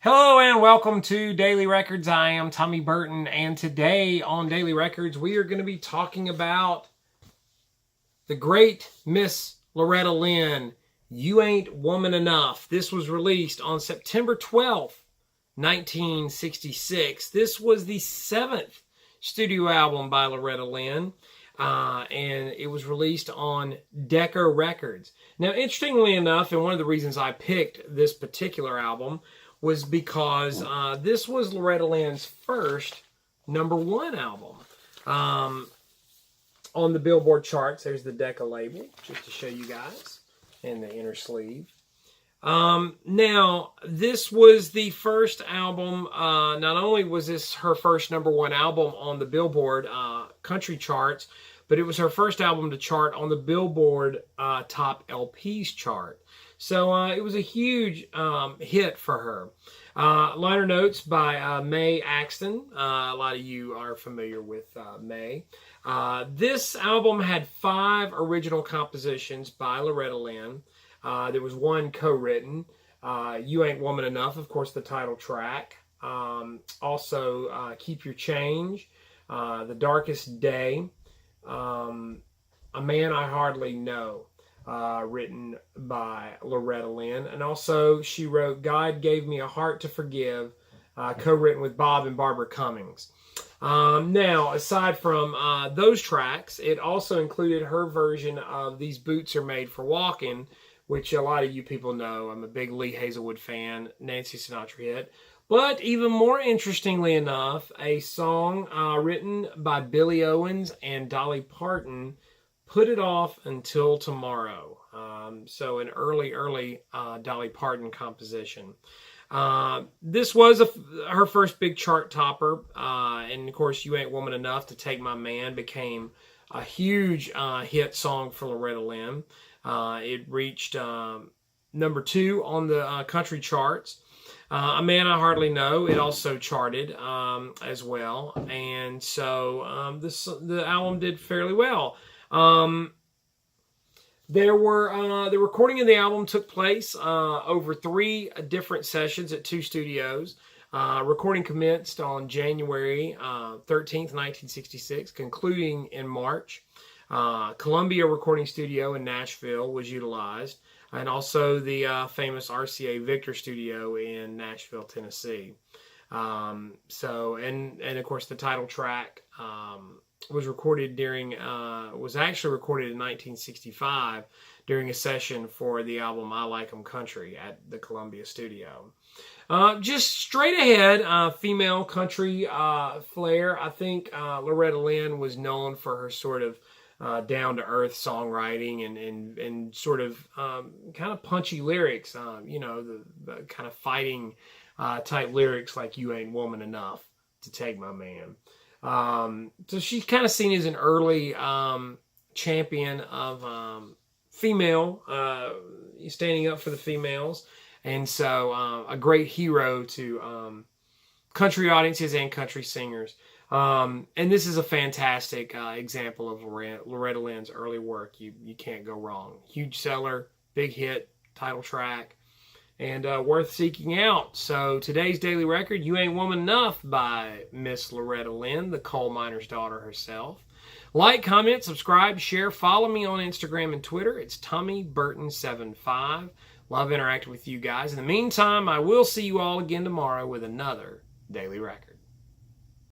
Hello and welcome to Daily Records. I am Tommy Burton, and today on Daily Records we are going to be talking about the great Miss Loretta Lynn, You Ain't Woman Enough. This was released on September 12th, 1966. This was the 7th studio album by Loretta Lynn, and it was released on Decca Records. Now, interestingly enough, and one of the reasons I picked this particular album was because this was Loretta Lynn's first #1 album on the Billboard charts. There's the Decca label, just to show you guys, and the inner sleeve. Now, this was the first album, not only was this her first #1 album on the Billboard country charts, but it was her first album to chart on the Billboard Top LPs chart. So it was a huge hit for her. Liner notes by Mae Axton. A lot of you are familiar with Mae. This album had 5 original compositions by Loretta Lynn. There was 1 co-written. You Ain't Woman Enough, of course, the title track. Also, Keep Your Change, The Darkest Day, A Man I Hardly Know, written by Loretta Lynn. And also she wrote God Gave Me a Heart to Forgive, co-written with Bob and Barbara Cummings. Now, aside from those tracks, it also included her version of These Boots Are Made for Walking, which a lot of you people know. I'm a big Lee Hazelwood fan, Nancy Sinatra hit. But even more interestingly enough, a song written by Billy Owens and Dolly Parton, Put It Off Until Tomorrow. So an early Dolly Parton composition. This was her first big chart topper. And of course, You Ain't Woman Enough to Take My Man became a huge hit song for Loretta Lynn. It reached #2 on the country charts. A Man I Hardly Know, it also charted as well. And so the album did fairly well. The recording of the album took place over 3 different sessions at 2 studios. Recording commenced on January 13th, 1966, concluding in March. Columbia Recording Studio in Nashville was utilized, and also the famous RCA Victor Studio in Nashville, Tennessee. And of course the title track was actually recorded in 1965 during a session for the album I Like 'Em Country at the Columbia Studio. Just straight ahead, female country flair. I think Loretta Lynn was known for her sort of down-to-earth songwriting and sort of kind of punchy lyrics, the kind of fighting type lyrics like You Ain't Woman Enough to Take My Man. So she's kind of seen as an early champion of female, standing up for the females. And so a great hero to country audiences and country singers. And this is a fantastic example of Loretta Lynn's early work. You can't go wrong. Huge seller, big hit, title track, and worth seeking out. So today's Daily Record, You Ain't Woman Enough by Miss Loretta Lynn, the coal miner's daughter herself. Like, comment, subscribe, share, follow me on Instagram and Twitter. It's TommyBurton75. Love interacting with you guys. In the meantime, I will see you all again tomorrow with another Daily Record.